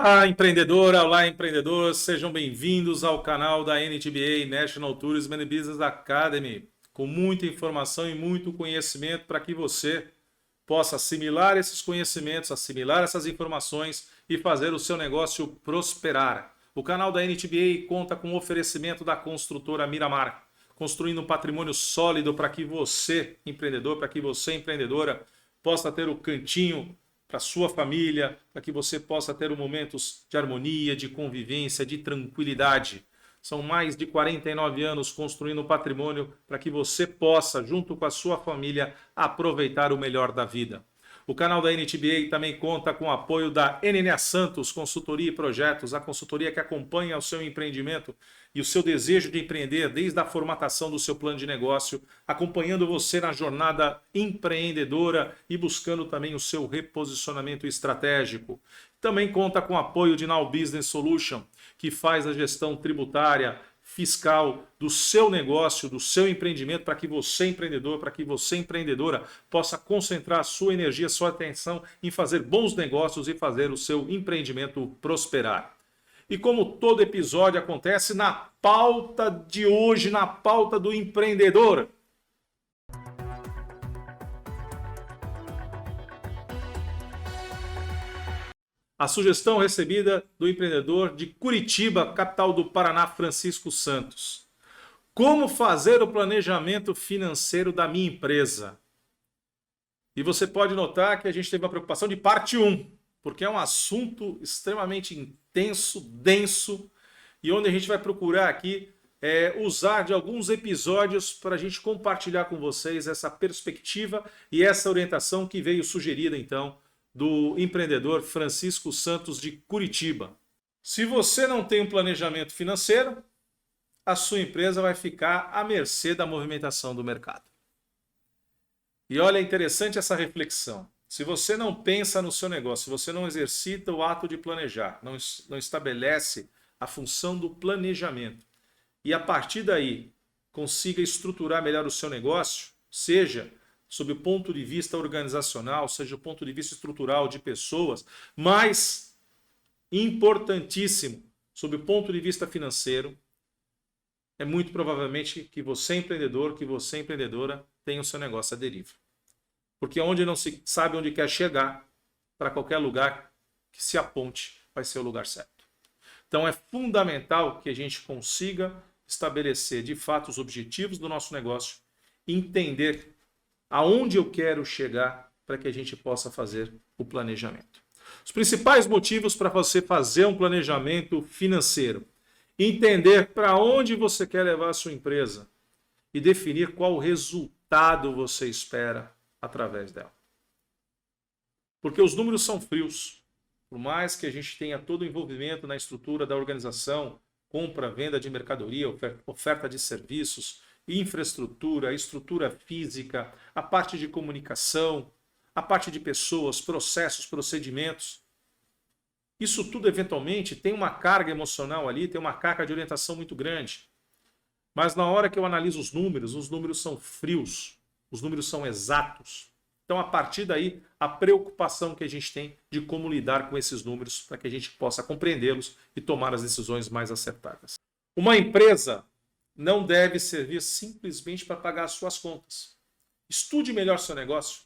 Olá, empreendedora, olá, empreendedor, sejam bem-vindos ao canal da NTBA, National Tourism and Business Academy, com muita informação e muito conhecimento para que você possa assimilar esses conhecimentos, assimilar essas informações e fazer o seu negócio prosperar. O canal da NTBA conta com o oferecimento da construtora Miramar, construindo um patrimônio sólido para que você, empreendedor, para que você, empreendedora, possa ter o cantinho para sua família, para que você possa ter momentos de harmonia, de convivência, de tranquilidade. São mais de 49 anos construindo um patrimônio para que você possa, junto com a sua família, aproveitar o melhor da vida. O canal da NTBA também conta com o apoio da NNA Santos, Consultoria e Projetos, a consultoria que acompanha o seu empreendimento e o seu desejo de empreender desde a formatação do seu plano de negócio, acompanhando você na jornada empreendedora e buscando também o seu reposicionamento estratégico. Também conta com o apoio de Now Business Solution, que faz a gestão tributária, fiscal do seu negócio, do seu empreendimento, para que você, empreendedor, para que você, empreendedora, possa concentrar a sua energia, sua atenção em fazer bons negócios e fazer o seu empreendimento prosperar. E como todo episódio acontece, na pauta de hoje, na pauta do empreendedor, a sugestão recebida do empreendedor de Curitiba, capital do Paraná, Francisco Santos. Como fazer o planejamento financeiro da minha empresa? E você pode notar que a gente teve uma preocupação de parte 1, porque é um assunto extremamente intenso, denso, e onde a gente vai procurar aqui usar de alguns episódios para a gente compartilhar com vocês essa perspectiva e essa orientação que veio sugerida então do empreendedor Francisco Santos de Curitiba. Se você não tem um planejamento financeiro, a sua empresa vai ficar à mercê da movimentação do mercado. E olha, é interessante essa reflexão. Se você não pensa no seu negócio, se você não exercita o ato de planejar, não estabelece a função do planejamento e a partir daí consiga estruturar melhor o seu negócio, seja sob o ponto de vista organizacional, seja o ponto de vista estrutural de pessoas, mas importantíssimo, sob o ponto de vista financeiro, é muito provavelmente que você empreendedor, que você empreendedora tenha o seu negócio à deriva. Porque onde não se sabe onde quer chegar, para qualquer lugar que se aponte, vai ser o lugar certo. Então é fundamental que a gente consiga estabelecer de fato os objetivos do nosso negócio, entender aonde eu quero chegar para que a gente possa fazer o planejamento. Os principais motivos para você fazer um planejamento financeiro: entender para onde você quer levar a sua empresa e definir qual resultado você espera através dela. Porque os números são frios. Por mais que a gente tenha todo o envolvimento na estrutura da organização, compra, venda de mercadoria, oferta de serviços, infraestrutura, estrutura física, a parte de comunicação, a parte de pessoas, processos, procedimentos. Isso tudo, eventualmente, tem uma carga emocional ali, tem uma carga de orientação muito grande. Mas na hora que eu analiso os números são frios, os números são exatos. Então, a partir daí, a preocupação que a gente tem de como lidar com esses números para que a gente possa compreendê-los e tomar as decisões mais acertadas. Uma empresa não deve servir simplesmente para pagar as suas contas. Estude melhor seu negócio.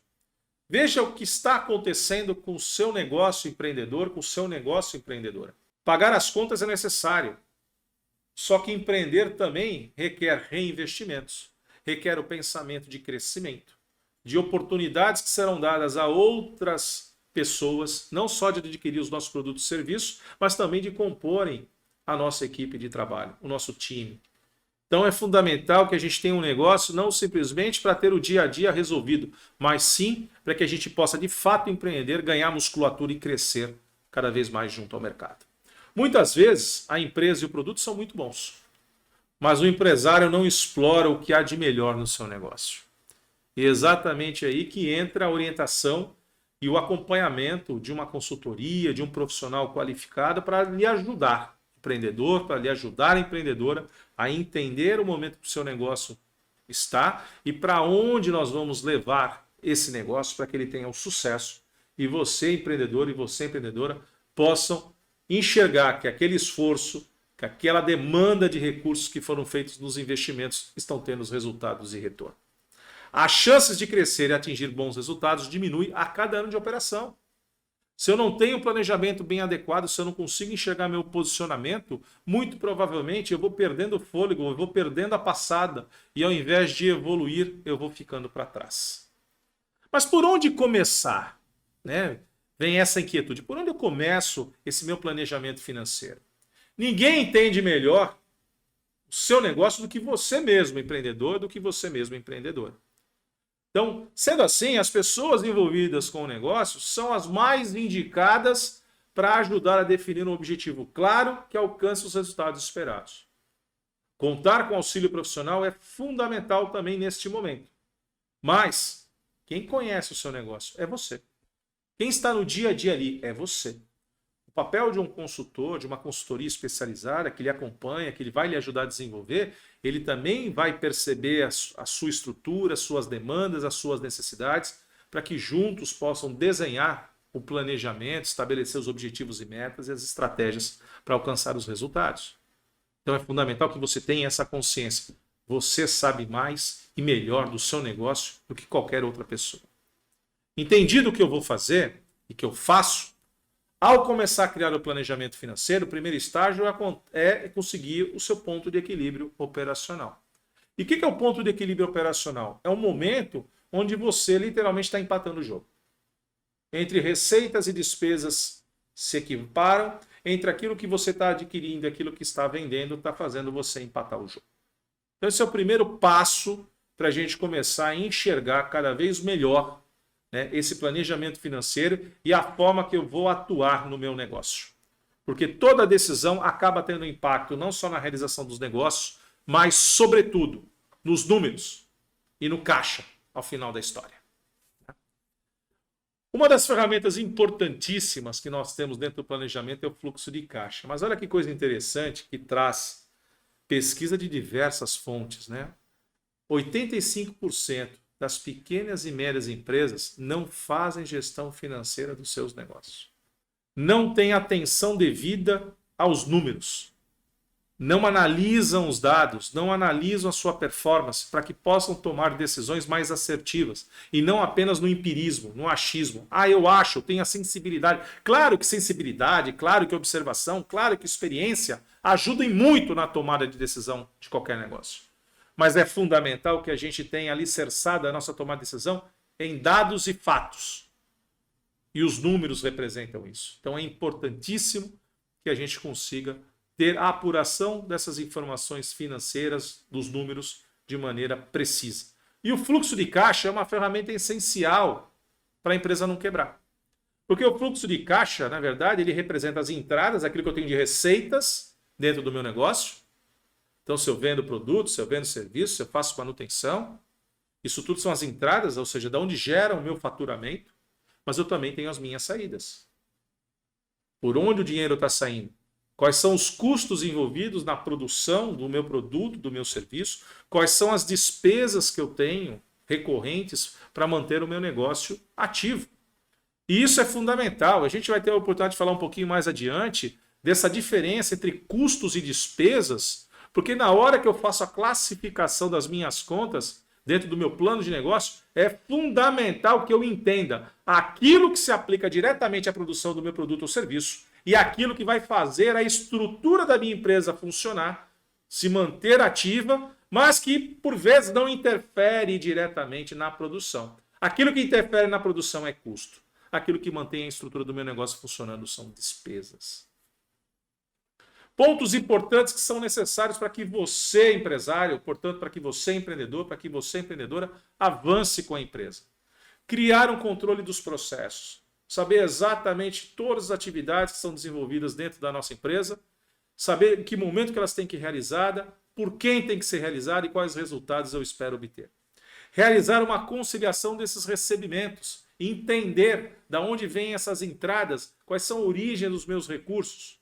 Veja o que está acontecendo com o seu negócio empreendedor, com o seu negócio empreendedora. Pagar as contas é necessário. Só que empreender também requer reinvestimentos, requer o pensamento de crescimento, de oportunidades que serão dadas a outras pessoas, não só de adquirir os nossos produtos e serviços, mas também de comporem a nossa equipe de trabalho, o nosso time. Então é fundamental que a gente tenha um negócio não simplesmente para ter o dia a dia resolvido, mas sim para que a gente possa de fato empreender, ganhar musculatura e crescer cada vez mais junto ao mercado. Muitas vezes a empresa e o produto são muito bons, mas o empresário não explora o que há de melhor no seu negócio. E é exatamente aí que entra a orientação e o acompanhamento de uma consultoria, de um profissional qualificado para lhe ajudar, empreendedor, para lhe ajudar a empreendedora a entender o momento que o seu negócio está e para onde nós vamos levar esse negócio para que ele tenha o sucesso e você, empreendedor, e você, empreendedora, possam enxergar que aquele esforço, que aquela demanda de recursos que foram feitos nos investimentos estão tendo os resultados e retorno. As chances de crescer e atingir bons resultados diminuem a cada ano de operação. Se eu não tenho um planejamento bem adequado, se eu não consigo enxergar meu posicionamento, muito provavelmente eu vou perdendo o fôlego, eu vou perdendo a passada e ao invés de evoluir, eu vou ficando para trás. Mas por onde começar? Né? Vem essa inquietude. Por onde eu começo esse meu planejamento financeiro? Ninguém entende melhor o seu negócio do que você mesmo, empreendedor, do que você mesmo, empreendedora. Então, sendo assim, as pessoas envolvidas com o negócio são as mais indicadas para ajudar a definir um objetivo claro que alcance os resultados esperados. Contar com auxílio profissional é fundamental também neste momento. Mas quem conhece o seu negócio é você. Quem está no dia a dia ali é você. O papel de um consultor, de uma consultoria especializada que lhe acompanha, que ele vai lhe ajudar a desenvolver, ele também vai perceber a sua estrutura, as suas demandas, as suas necessidades, para que juntos possam desenhar o planejamento, estabelecer os objetivos e metas e as estratégias para alcançar os resultados. Então é fundamental que você tenha essa consciência. Você sabe mais e melhor do seu negócio do que qualquer outra pessoa. Entendido o que eu vou fazer e que eu faço, ao começar a criar o planejamento financeiro, o primeiro estágio é conseguir o seu ponto de equilíbrio operacional. E o que é o ponto de equilíbrio operacional? É um momento onde você literalmente está empatando o jogo. Entre receitas e despesas se equiparam, entre aquilo que você está adquirindo e aquilo que está vendendo, está fazendo você empatar o jogo. Então esse é o primeiro passo para a gente começar a enxergar cada vez melhor esse planejamento financeiro e a forma que eu vou atuar no meu negócio. Porque toda decisão acaba tendo impacto não só na realização dos negócios, mas, sobretudo, nos números e no caixa ao final da história. Uma das ferramentas importantíssimas que nós temos dentro do planejamento é o fluxo de caixa. Mas olha que coisa interessante que traz pesquisa de diversas fontes, 85% das pequenas e médias empresas não fazem gestão financeira dos seus negócios. Não têm atenção devida aos números. Não analisam os dados, não analisam a sua performance para que possam tomar decisões mais assertivas e não apenas no empirismo, no achismo. Eu acho, eu tenho a sensibilidade. Claro que sensibilidade, claro que observação, claro que experiência ajudem muito na tomada de decisão de qualquer negócio. Mas é fundamental que a gente tenha alicerçado a nossa tomada de decisão em dados e fatos. E os números representam isso. Então é importantíssimo que a gente consiga ter a apuração dessas informações financeiras, dos números, de maneira precisa. E o fluxo de caixa é uma ferramenta essencial para a empresa não quebrar. Porque o fluxo de caixa, na verdade, ele representa as entradas, aquilo que eu tenho de receitas dentro do meu negócio. Então, se eu vendo produtos, se eu vendo serviços, se eu faço manutenção, isso tudo são as entradas, ou seja, de onde gera o meu faturamento, mas eu também tenho as minhas saídas. Por onde o dinheiro está saindo? Quais são os custos envolvidos na produção do meu produto, do meu serviço? Quais são as despesas que eu tenho recorrentes para manter o meu negócio ativo? E isso é fundamental. A gente vai ter a oportunidade de falar um pouquinho mais adiante dessa diferença entre custos e despesas, porque na hora que eu faço a classificação das minhas contas dentro do meu plano de negócio, é fundamental que eu entenda aquilo que se aplica diretamente à produção do meu produto ou serviço e aquilo que vai fazer a estrutura da minha empresa funcionar, se manter ativa, mas que por vezes não interfere diretamente na produção. Aquilo que interfere na produção é custo. Aquilo que mantém a estrutura do meu negócio funcionando são despesas. Pontos importantes que são necessários para que você, empresário, portanto, para que você, empreendedor, para que você, empreendedora, avance com a empresa. Criar um controle dos processos. Saber exatamente todas as atividades que são desenvolvidas dentro da nossa empresa, saber em que momento que elas têm que ser realizadas, por quem tem que ser realizado e quais resultados eu espero obter. Realizar uma conciliação desses recebimentos, entender de onde vêm essas entradas, quais são a origem dos meus recursos.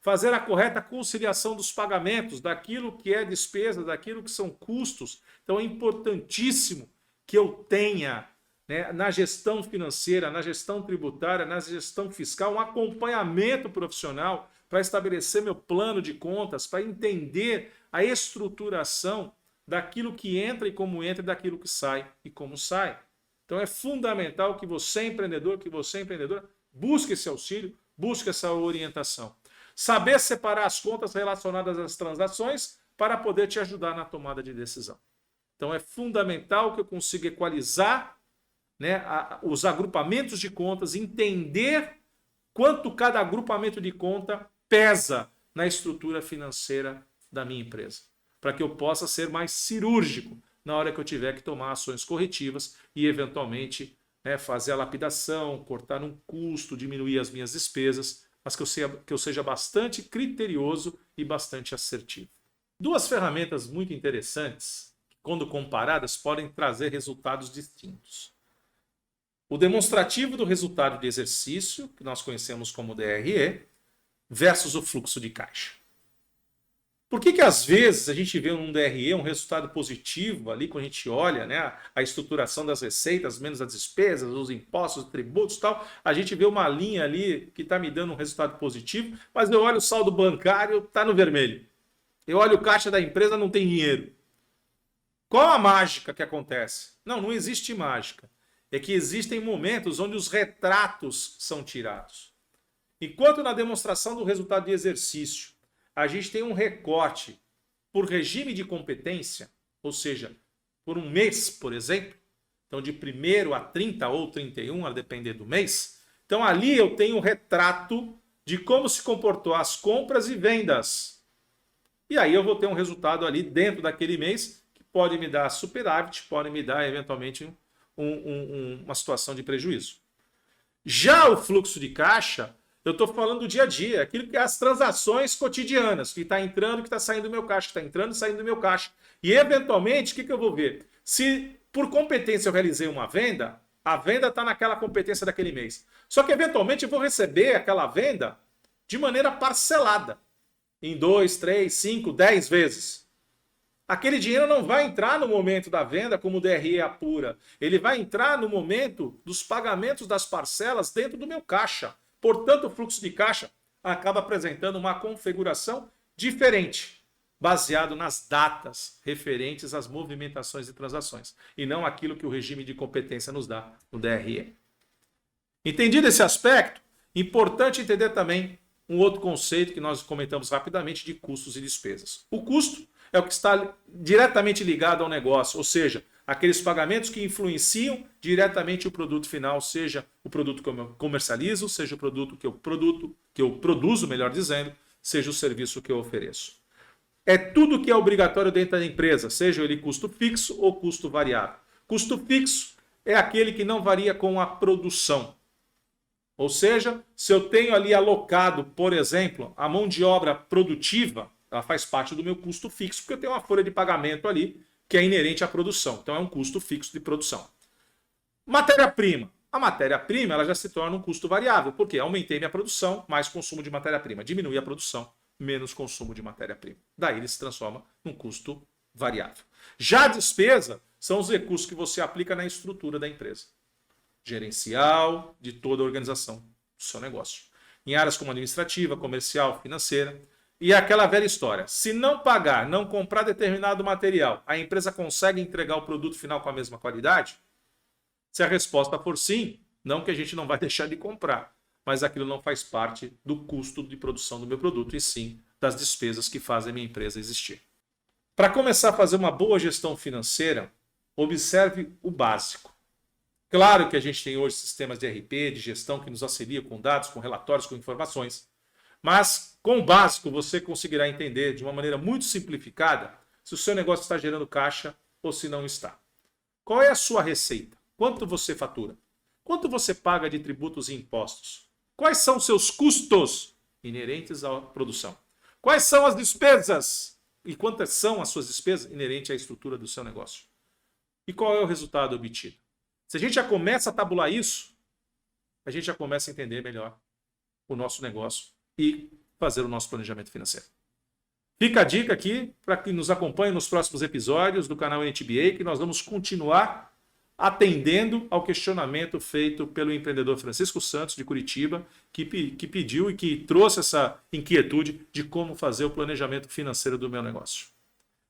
Fazer a correta conciliação dos pagamentos, daquilo que é despesa, daquilo que são custos. Então é importantíssimo que eu tenha, né, na gestão financeira, na gestão tributária, na gestão fiscal, um acompanhamento profissional para estabelecer meu plano de contas, para entender a estruturação daquilo que entra e daquilo que sai e como sai. Então é fundamental que você, empreendedor, que você, empreendedora, busque esse auxílio, busque essa orientação. Saber separar as contas relacionadas às transações para poder te ajudar na tomada de decisão. Então é fundamental que eu consiga equalizar, né, os agrupamentos de contas, entender quanto cada agrupamento de conta pesa na estrutura financeira da minha empresa, para que eu possa ser mais cirúrgico na hora que eu tiver que tomar ações corretivas e, eventualmente, né, fazer a lapidação, cortar um custo, diminuir as minhas despesas, mas que eu seja bastante criterioso e bastante assertivo. Duas ferramentas muito interessantes, que, quando comparadas, podem trazer resultados distintos. O demonstrativo do resultado de exercício, que nós conhecemos como DRE, versus o fluxo de caixa. Por que às vezes a gente vê num DRE um resultado positivo ali, quando a gente olha, né, a estruturação das receitas, menos as despesas, os impostos, os tributos e tal, a gente vê uma linha ali que está me dando um resultado positivo, mas eu olho o saldo bancário, está no vermelho. Eu olho o caixa da empresa, não tem dinheiro. Qual a mágica que acontece? Não existe mágica. É que existem momentos onde os retratos são tirados. Enquanto na demonstração do resultado de exercício, a gente tem um recorte por regime de competência, ou seja, por um mês, por exemplo, então de 1º a 30 ou 31, a depender do mês. Então ali eu tenho um retrato de como se comportou as compras e vendas. E aí eu vou ter um resultado ali dentro daquele mês que pode me dar superávit, pode me dar eventualmente uma situação de prejuízo. Já o fluxo de caixa, eu estou falando do dia a dia, aquilo que é as transações cotidianas, que está entrando, que está saindo do meu caixa, que está entrando e saindo do meu caixa. E, eventualmente, o que eu vou ver? Se por competência eu realizei uma venda, a venda está naquela competência daquele mês. Só que, eventualmente, eu vou receber aquela venda de maneira parcelada, em 2, 3, 5, 10 vezes. Aquele dinheiro não vai entrar no momento da venda como o DRE apura. Ele vai entrar no momento dos pagamentos das parcelas dentro do meu caixa. Portanto, o fluxo de caixa acaba apresentando uma configuração diferente, baseado nas datas referentes às movimentações e transações, e não aquilo que o regime de competência nos dá no DRE. Entendido esse aspecto, importante entender também um outro conceito que nós comentamos rapidamente de custos e despesas. O custo é o que está diretamente ligado ao negócio, ou seja, aqueles pagamentos que influenciam diretamente o produto final, seja o produto que eu comercializo, seja o produto que eu produzo, melhor dizendo, seja o serviço que eu ofereço. É tudo que é obrigatório dentro da empresa, seja ele custo fixo ou custo variável. Custo fixo é aquele que não varia com a produção. Ou seja, se eu tenho ali alocado, por exemplo, a mão de obra produtiva, ela faz parte do meu custo fixo, porque eu tenho uma folha de pagamento ali que é inerente à produção. Então é um custo fixo de produção. Matéria-prima. A matéria-prima ela já se torna um custo variável, porque aumentei minha produção, mais consumo de matéria-prima. Diminui a produção, menos consumo de matéria-prima. Daí ele se transforma num custo variável. Já a despesa são os recursos que você aplica na estrutura da empresa. Gerencial, de toda a organização do seu negócio. Em áreas como administrativa, comercial, financeira. E é aquela velha história, se não pagar, não comprar determinado material, a empresa consegue entregar o produto final com a mesma qualidade? Se a resposta for sim, não que a gente não vai deixar de comprar, mas aquilo não faz parte do custo de produção do meu produto, e sim das despesas que fazem a minha empresa existir. Para começar a fazer uma boa gestão financeira, observe o básico. Claro que a gente tem hoje sistemas de RP, de gestão que nos auxiliam com dados, com relatórios, com informações, mas com o básico você conseguirá entender de uma maneira muito simplificada se o seu negócio está gerando caixa ou se não está. Qual é a sua receita? Quanto você fatura? Quanto você paga de tributos e impostos? Quais são seus custos inerentes à produção? Quais são as despesas e quantas são as suas despesas inerentes à estrutura do seu negócio. E qual é o resultado obtido? Se a gente já começa a tabular isso, a gente já começa a entender melhor o nosso negócio e fazer o nosso planejamento financeiro. Fica a dica aqui para que nos acompanhe nos próximos episódios do canal NTBA, que nós vamos continuar atendendo ao questionamento feito pelo empreendedor Francisco Santos, de Curitiba, que pediu e que trouxe essa inquietude de como fazer o planejamento financeiro do meu negócio.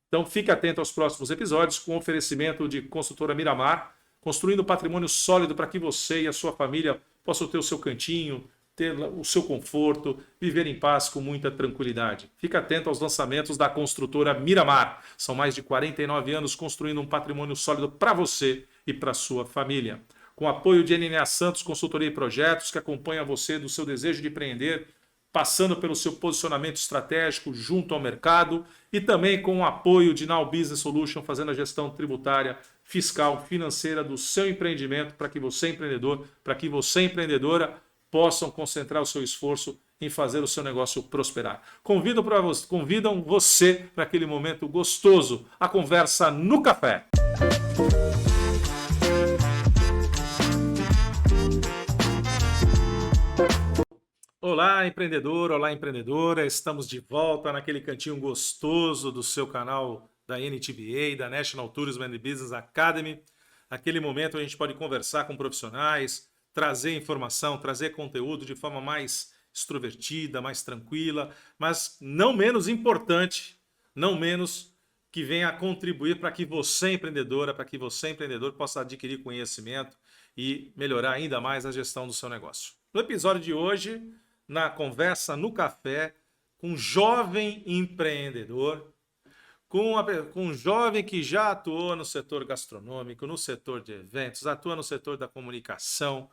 Então fique atento aos próximos episódios com oferecimento de consultora Miramar, construindo patrimônio sólido para que você e a sua família possam ter o seu cantinho, ter o seu conforto, viver em paz com muita tranquilidade. Fique atento aos lançamentos da construtora Miramar. São mais de 49 anos construindo um patrimônio sólido para você e para sua família. Com apoio de NNA Santos Consultoria e Projetos, que acompanha você do seu desejo de empreender, passando pelo seu posicionamento estratégico junto ao mercado, e também com o apoio de Now Business Solution, fazendo a gestão tributária, fiscal, financeira do seu empreendimento, para que você, empreendedor, para que você, empreendedora, possam concentrar o seu esforço em fazer o seu negócio prosperar. Convidam você para aquele momento gostoso, a conversa no café. Olá, empreendedor, olá, empreendedora. Estamos de volta naquele cantinho gostoso do seu canal da NTBA, da National Tourism and Business Academy. Aquele momento a gente pode conversar com profissionais, trazer informação, trazer conteúdo de forma mais extrovertida, mais tranquila, mas não menos importante, não menos que venha a contribuir para que você, empreendedora, para que você, empreendedor, possa adquirir conhecimento e melhorar ainda mais a gestão do seu negócio. No episódio de hoje, na conversa no café, com um jovem empreendedor, com um jovem que já atuou no setor gastronômico, no setor de eventos, atua no setor da comunicação,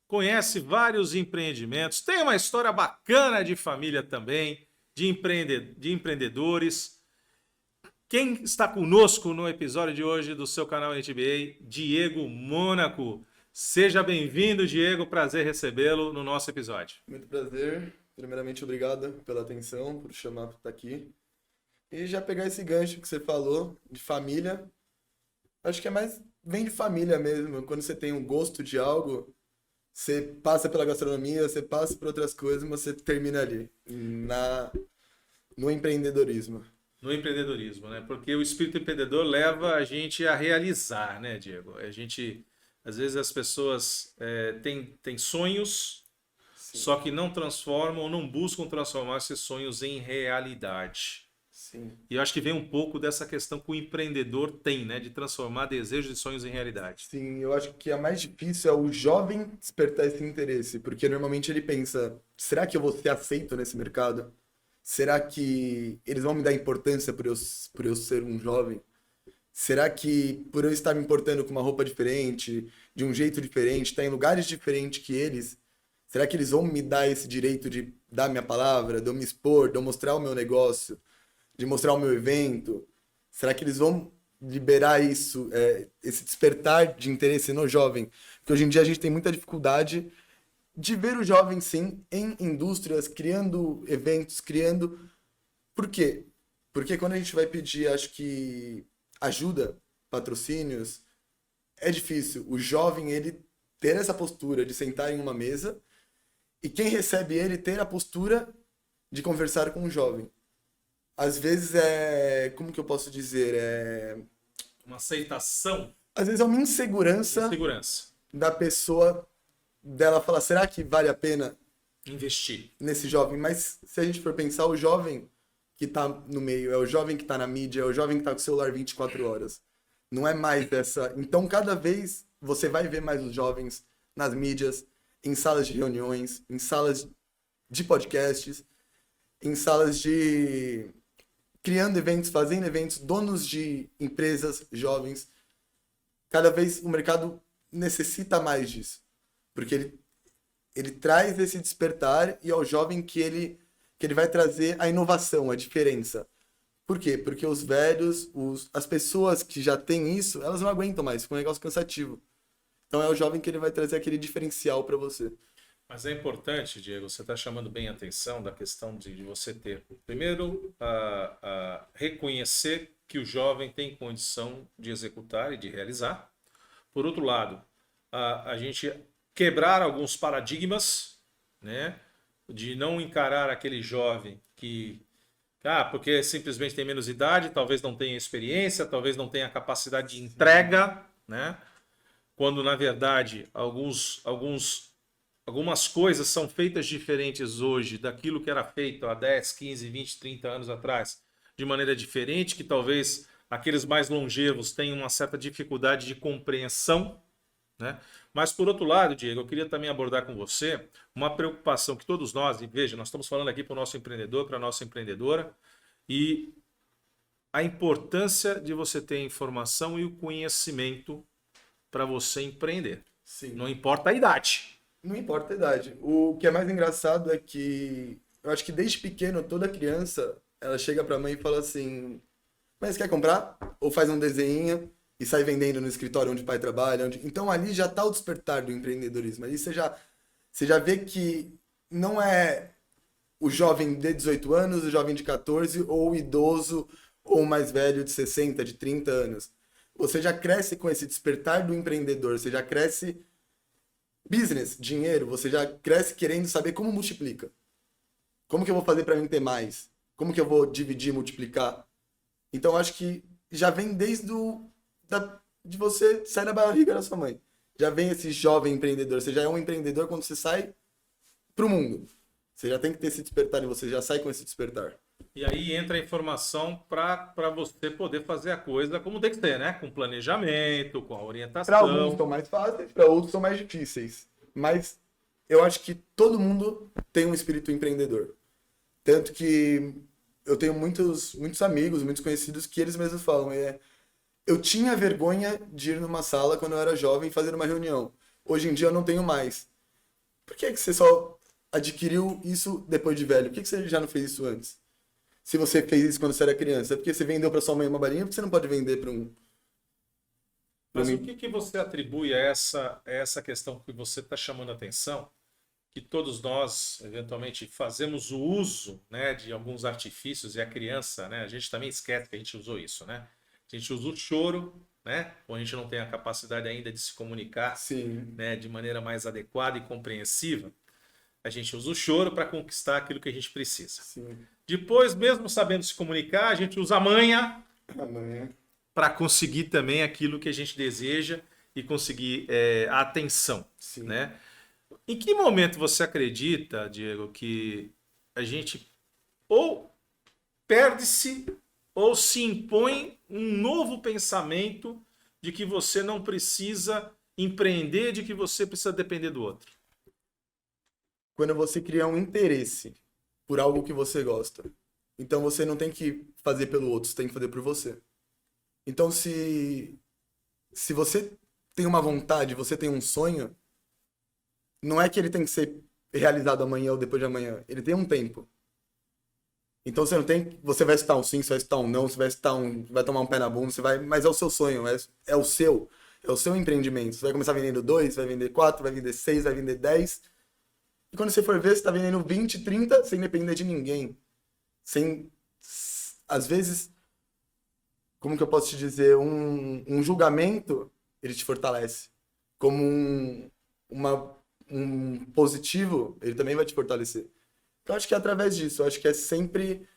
conhece vários empreendimentos, tem uma história bacana de família também, de empreendedores. Quem está conosco no episódio de hoje do seu canal NTBA? Diego Mônaco. Seja bem-vindo, Diego. Prazer recebê-lo no nosso episódio. Muito prazer. Primeiramente, obrigado pela atenção, por chamar para estar aqui. E já pegar esse gancho que você falou, de família, acho que vem de família mesmo. Quando você tem um gosto de algo, você passa pela gastronomia, você passa por outras coisas, mas você termina ali, no empreendedorismo. No empreendedorismo, né? Porque o espírito empreendedor leva a gente a realizar, né, Diego? Às vezes as pessoas têm sonhos, sim, só que não transformam ou não buscam transformar esses sonhos em realidade. Sim. E eu acho que vem um pouco dessa questão que o empreendedor tem, né? De transformar desejos e sonhos em realidade. Sim, eu acho que a mais difícil é o jovem despertar esse interesse, porque normalmente ele pensa, será que eu vou ser aceito nesse mercado? Será que eles vão me dar importância por eu ser um jovem? Será que por eu estar me importando com uma roupa diferente, de um jeito diferente, estar em lugares diferentes que eles, será que eles vão me dar esse direito de dar minha palavra, de eu me expor, de eu mostrar o meu negócio, de mostrar o meu evento? Será que eles vão liberar isso, esse despertar de interesse no jovem? Porque hoje em dia a gente tem muita dificuldade de ver o jovem, sim, em indústrias, criando eventos, criando... Por quê? Porque quando a gente vai pedir, acho que ajuda, patrocínios, é difícil. O jovem, ele ter essa postura de sentar em uma mesa e quem recebe ele ter a postura de conversar com o jovem. Às vezes como que eu posso dizer? Uma aceitação. Às vezes é uma insegurança da pessoa, dela falar, será que vale a pena investir nesse jovem? Mas se a gente for pensar, o jovem que está no meio, é o jovem que está na mídia, é o jovem que está com o celular 24 horas. Não é mais dessa... Então, cada vez você vai ver mais os jovens nas mídias, em salas de reuniões, em salas de podcasts, em salas de... criando eventos, fazendo eventos, donos de empresas jovens. Cada vez o mercado necessita mais disso. Porque ele traz esse despertar e é o jovem que ele vai trazer a inovação, a diferença. Por quê? Porque os velhos, as pessoas que já têm isso, elas não aguentam mais, fica um negócio cansativo. Então é o jovem que ele vai trazer aquele diferencial para você. Mas é importante, Diego, você está chamando bem a atenção da questão de você ter, primeiro, reconhecer que o jovem tem condição de executar e de realizar. Por outro lado, a gente quebrar alguns paradigmas, né, de não encarar aquele jovem que, porque simplesmente tem menos idade, talvez não tenha experiência, talvez não tenha capacidade de entrega, né, quando na verdade algumas coisas são feitas diferentes hoje daquilo que era feito há 10, 15, 20, 30 anos atrás, de maneira diferente, que talvez aqueles mais longevos tenham uma certa dificuldade de compreensão, né? Mas, por outro lado, Diego, eu queria também abordar com você uma preocupação que todos nós, e veja, nós estamos falando aqui para o nosso empreendedor, para a nossa empreendedora, e a importância de você ter a informação e o conhecimento para você empreender. Sim. Não importa a idade. Não importa a idade. O que é mais engraçado é que eu acho que desde pequeno, toda criança, ela chega pra mãe e fala assim: mas quer comprar? Ou faz um desenho e sai vendendo no escritório onde o pai trabalha. Então ali já tá o despertar do empreendedorismo. Ali você já vê que não é o jovem de 18 anos, o jovem de 14, ou o idoso, ou o mais velho de 60, de 30 anos. Você já cresce com esse despertar do empreendedor, você já cresce business, dinheiro, você já cresce querendo saber como multiplica. Como que eu vou fazer para mim ter mais? Como que eu vou dividir, multiplicar? Então acho que já vem desde de você sair da barriga da sua mãe. Já vem esse jovem empreendedor. Você já é um empreendedor quando você sai pro mundo. Você já tem que ter esse despertar e você já sai com esse despertar. E aí entra a informação para você poder fazer a coisa como tem que ser, né? Com planejamento, com a Para orientação. alguns são mais fáceis, para outros são mais difíceis. Mas eu acho que todo mundo tem um espírito empreendedor. Tanto que eu tenho muitos amigos, muitos conhecidos que eles mesmos falam, eu tinha vergonha de ir numa sala quando eu era jovem fazer uma reunião. Hoje em dia eu não tenho mais. Por que você só adquiriu isso depois de velho? Por que você já não fez isso antes? Se você fez isso quando você era criança, é porque você vendeu para sua mãe uma balinha, porque você não pode vender para um... Mas o que você atribui a essa questão que você está chamando a atenção? Que todos nós, eventualmente, fazemos o uso, né, de alguns artifícios, e a criança, né, a gente também esquece que a gente usou isso, né? A gente usa o choro, né, quando a gente não tem a capacidade ainda de se comunicar, Sim. né, de maneira mais adequada e compreensiva. A gente usa o choro para conquistar aquilo que a gente precisa. Sim. Depois, mesmo sabendo se comunicar, a gente usa a manha Amanhã. para conseguir também aquilo que a gente deseja e conseguir a atenção, Sim. né? Em que momento você acredita, Diego, que a gente ou perde-se ou se impõe um novo pensamento de que você não precisa empreender, de que você precisa depender do outro? Quando você cria um interesse por algo que você gosta. Então você não tem que fazer pelo outro, você tem que fazer por você. Então se você tem uma vontade, você tem um sonho, não é que ele tem que ser realizado amanhã ou depois de amanhã. Ele tem um tempo. Então você não tem, você vai estar um sim, você vai estar um não, você vai tomar um pé na bunda, mas é o seu sonho, é o seu empreendimento. Você vai começar vendendo 2, vai vender 4, vai vender 6, vai vender 10. E quando você for ver, você está vendendo 20, 30 sem depender de ninguém. Às vezes, como que eu posso te dizer, um julgamento, ele te fortalece. Como um positivo, ele também vai te fortalecer. Então, acho que é através disso. Eu acho que é sempre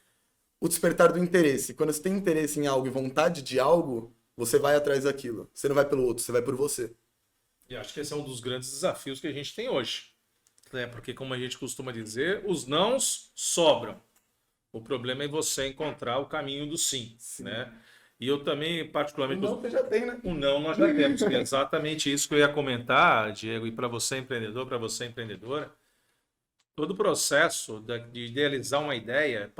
o despertar do interesse. Quando você tem interesse em algo e vontade de algo, você vai atrás daquilo. Você não vai pelo outro, você vai por você. E acho que esse é um dos grandes desafios que a gente tem hoje. Né? Porque, como a gente costuma dizer, os nãos sobram. O problema é você encontrar o caminho do sim. Né? E eu também, particularmente... O não você já tem, né? O não nós já temos. É exatamente isso que eu ia comentar, Diego, e para você empreendedor, para você empreendedora, todo o processo de idealizar uma ideia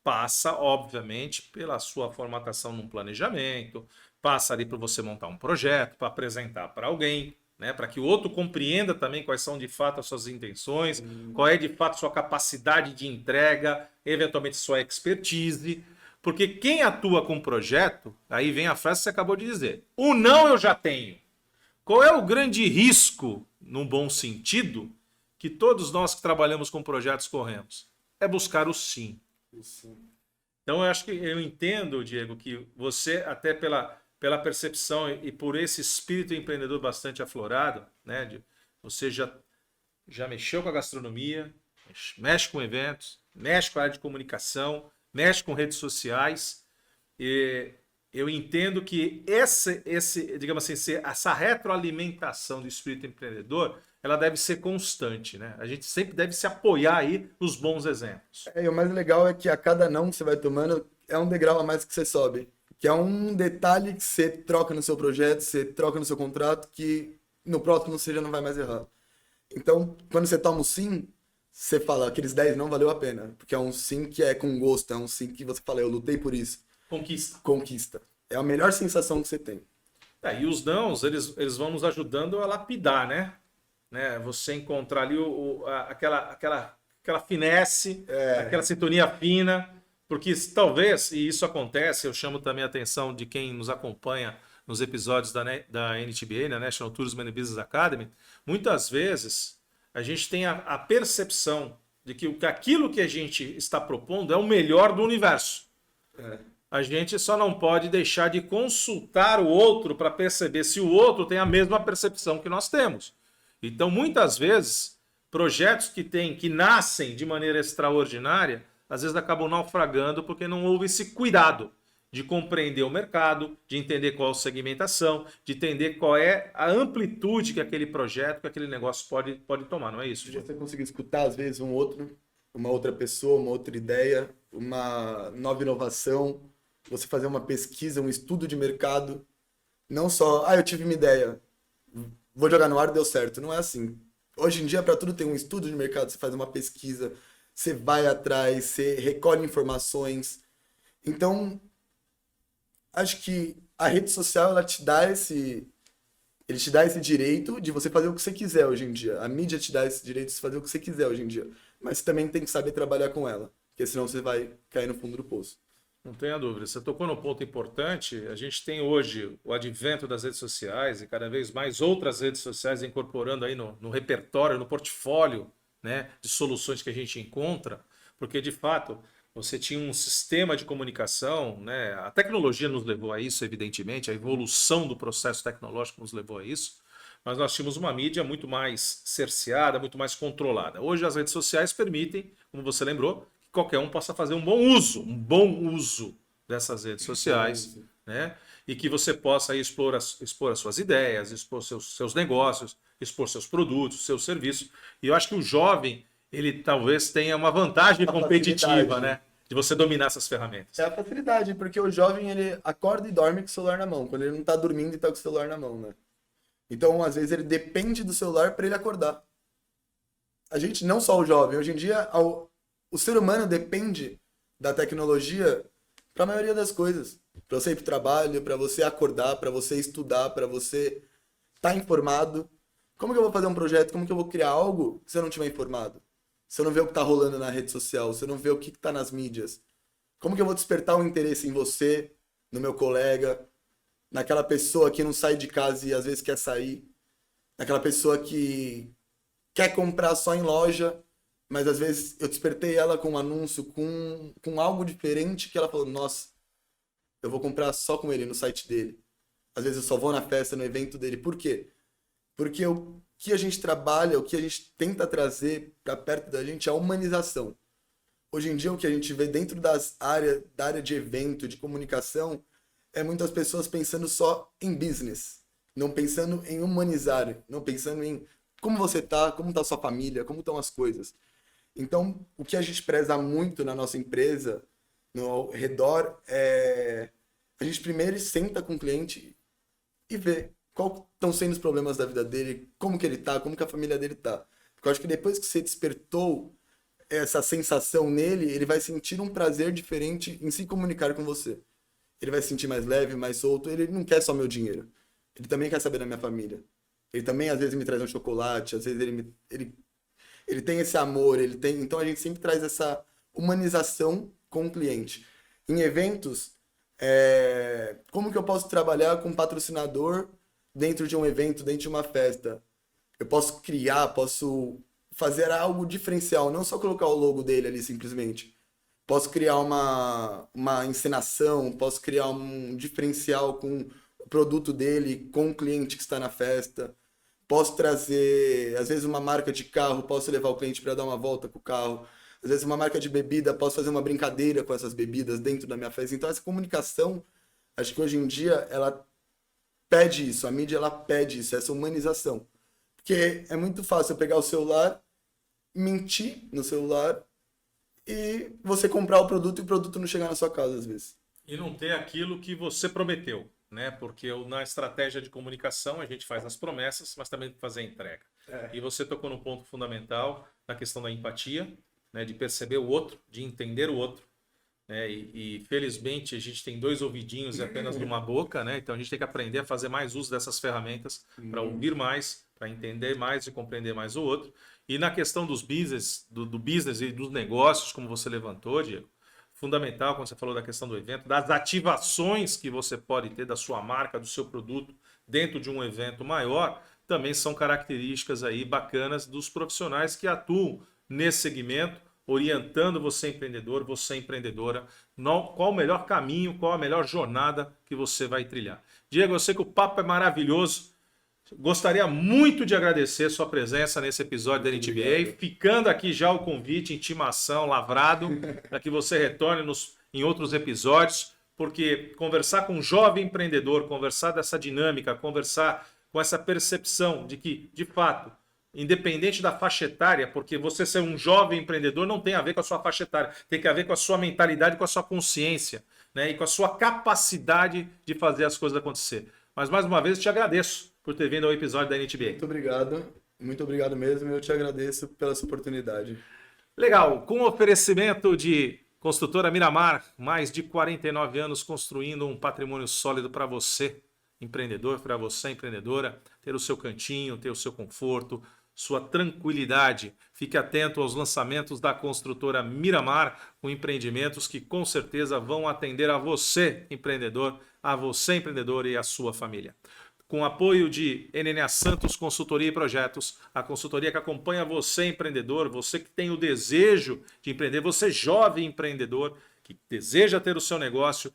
passa, obviamente, pela sua formatação num planejamento, passa ali para você montar um projeto, para apresentar para alguém, né, para que o outro compreenda também quais são de fato as suas intenções, qual é de fato a sua capacidade de entrega, eventualmente sua expertise. Porque quem atua com projeto, aí vem a frase que você acabou de dizer, o não eu já tenho. Qual é o grande risco, num bom sentido, que todos nós que trabalhamos com projetos corremos? É buscar o sim. Então, eu entendo, Diego, que você, até pela percepção e por esse espírito empreendedor bastante aflorado, né? Você já mexeu com a gastronomia, mexe com eventos, mexe com a área de comunicação, mexe com redes sociais. E eu entendo que digamos assim, essa retroalimentação do espírito empreendedor, ela deve ser constante, né? A gente sempre deve se apoiar aí nos bons exemplos. E o mais legal é que a cada não que você vai tomando é um degrau a mais que você sobe. Que é um detalhe que você troca no seu projeto, você troca no seu contrato, que no próximo você já não vai mais errar. Então, quando você toma um sim, você fala, aqueles 10 não valeu a pena. Porque é um sim que é com gosto, é um sim que você fala, eu lutei por isso. Conquista. Conquista. É a melhor sensação que você tem. E os nãos, eles vão nos ajudando a lapidar, né? Você encontrar ali aquela finesse, aquela sintonia fina, porque talvez, e isso acontece, eu chamo também a atenção de quem nos acompanha nos episódios da NTBA, né, National Tourism and Business Academy, muitas vezes a gente tem a percepção de que aquilo que a gente está propondo é o melhor do universo. A gente só não pode deixar de consultar o outro para perceber se o outro tem a mesma percepção que nós temos. Então, muitas vezes, projetos que nascem de maneira extraordinária, às vezes acabam naufragando porque não houve esse cuidado de compreender o mercado, de entender qual é a segmentação, de entender qual é a amplitude que aquele projeto, que aquele negócio pode tomar, não é isso, Diego? Você conseguir escutar, às vezes, uma outra pessoa, uma outra ideia, uma nova inovação, você fazer uma pesquisa, um estudo de mercado, não só, eu tive uma ideia, vou jogar no ar, deu certo. Não é assim. Hoje em dia, para tudo tem um estudo de mercado, você faz uma pesquisa, você vai atrás, você recolhe informações. Então, acho que a rede social, ele te dá esse direito de você fazer o que você quiser hoje em dia. A mídia te dá esse direito de você fazer o que você quiser hoje em dia. Mas você também tem que saber trabalhar com ela, porque senão você vai cair no fundo do poço. Não tenha dúvida. Você tocou num ponto importante. A gente tem hoje o advento das redes sociais e cada vez mais outras redes sociais incorporando aí no repertório, no portfólio, né, de soluções que a gente encontra, porque de fato você tinha um sistema de comunicação, né? A tecnologia nos levou a isso, evidentemente, a evolução do processo tecnológico nos levou a isso, mas nós tínhamos uma mídia muito mais cerceada, muito mais controlada. Hoje as redes sociais permitem, como você lembrou, que qualquer um possa fazer um bom uso dessas redes sociais, né? E que você possa aí expor as suas ideias, expor seus negócios, expor seus produtos, seus serviços. E eu acho que o jovem, ele talvez tenha uma vantagem competitiva, né? De você dominar essas ferramentas. É a facilidade, porque o jovem, ele acorda e dorme com o celular na mão, quando ele não tá dormindo e tá com o celular na mão, né? Então, às vezes, ele depende do celular para ele acordar. A gente, não só o jovem, hoje em dia, o ser humano depende da tecnologia para a maioria das coisas. Para você ir para o trabalho, para você acordar, para você estudar, para você estar informado. Como que eu vou fazer um projeto? Como que eu vou criar algo se eu não estiver informado? Se eu não ver o que está rolando na rede social, se eu não ver o que está nas mídias? Como que eu vou despertar um interesse em você, no meu colega, naquela pessoa que não sai de casa e às vezes quer sair, naquela pessoa que quer comprar só em loja, mas às vezes eu despertei ela com um anúncio, com algo diferente que ela falou, nossa, eu vou comprar só com ele no site dele. Às vezes eu só vou na festa, no evento dele. Por quê? Porque o que a gente trabalha, o que a gente tenta trazer para perto da gente é a humanização. Hoje em dia, o que a gente vê dentro da área de evento, de comunicação, é muitas pessoas pensando só em business, não pensando em humanizar, não pensando em como você tá, como tá a sua família, como estão as coisas. Então, o que a gente preza muito na nossa empresa, no redor, é a gente primeiro senta com o cliente e vê quais estão sendo os problemas da vida dele, como que ele tá, como que a família dele tá. Porque eu acho que depois que você despertou essa sensação nele, ele vai sentir um prazer diferente em se comunicar com você. Ele vai se sentir mais leve, mais solto. Ele não quer só meu dinheiro. Ele também quer saber da minha família. Ele também, às vezes, me traz um chocolate. Às vezes, ele tem esse amor. Então, a gente sempre traz essa humanização com o cliente. Em eventos, como que eu posso trabalhar com um patrocinador dentro de um evento, dentro de uma festa? Eu posso criar, posso fazer algo diferencial, não só colocar o logo dele ali simplesmente. Posso criar uma encenação, posso criar um diferencial com o produto dele, com o cliente que está na festa. Posso trazer, às vezes, uma marca de carro, posso levar o cliente para dar uma volta com o carro. Às vezes, uma marca de bebida, posso fazer uma brincadeira com essas bebidas dentro da minha festa. Então, essa comunicação, acho que hoje em dia, ela pede isso, a mídia ela pede isso, essa humanização. Porque é muito fácil eu pegar o celular, mentir no celular e você comprar o produto e o produto não chegar na sua casa às vezes. E não ter aquilo que você prometeu, né? Porque na estratégia de comunicação a gente faz as promessas, mas também tem que fazer a entrega. E você tocou num ponto fundamental na questão da empatia, né? De perceber o outro, de entender o outro. E felizmente a gente tem 2 ouvidinhos e apenas uma boca, né? Então a gente tem que aprender a fazer mais uso dessas ferramentas para ouvir mais, para entender mais e compreender mais o outro. E na questão dos business, do business e dos negócios, como você levantou, Diego, fundamental quando você falou da questão do evento, das ativações que você pode ter da sua marca, do seu produto dentro de um evento maior, também são características aí bacanas dos profissionais que atuam nesse segmento, orientando você empreendedor, você empreendedora, qual o melhor caminho, qual a melhor jornada que você vai trilhar. Diego, eu sei que o papo é maravilhoso. Gostaria muito de agradecer sua presença nesse episódio da NTBA, ficando aqui já o convite, intimação, lavrado, para que você retorne em outros episódios, porque conversar com um jovem empreendedor, conversar dessa dinâmica, conversar com essa percepção de que, de fato, independente da faixa etária, porque você ser um jovem empreendedor não tem a ver com a sua faixa etária, tem que a ver com a sua mentalidade, com a sua consciência, né? E com a sua capacidade de fazer as coisas acontecer. Mas mais uma vez eu te agradeço por ter vindo ao episódio da NTBA. Muito obrigado mesmo, eu te agradeço pela sua oportunidade. Legal, com o oferecimento de Construtora Miramar, mais de 49 anos construindo um patrimônio sólido para você, empreendedor, para você, empreendedora, ter o seu cantinho, ter o seu conforto, sua tranquilidade. Fique atento aos lançamentos da Construtora Miramar, com empreendimentos que com certeza vão atender a você, empreendedor, a você, empreendedora e a sua família. Com apoio de NNA Santos Consultoria e Projetos, a consultoria que acompanha você, empreendedor, você que tem o desejo de empreender, você jovem empreendedor que deseja ter o seu negócio,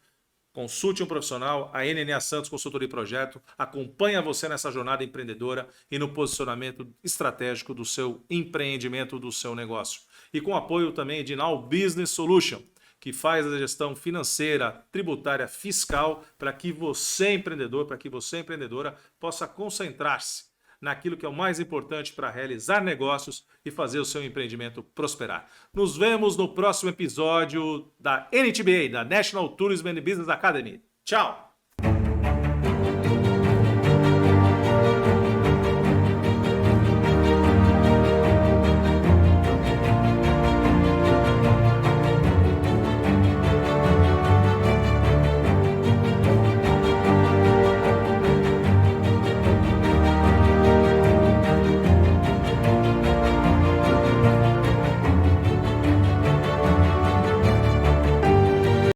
consulte um profissional, a NNA Santos Consultoria e Projeto acompanha você nessa jornada empreendedora e no posicionamento estratégico do seu empreendimento, do seu negócio. E com apoio também de Now Business Solution, que faz a gestão financeira, tributária, fiscal, para que você, empreendedor, para que você, empreendedora, possa concentrar-se naquilo que é o mais importante para realizar negócios e fazer o seu empreendimento prosperar. Nos vemos no próximo episódio da NTBA, da National Tourism and Business Academy. Tchau!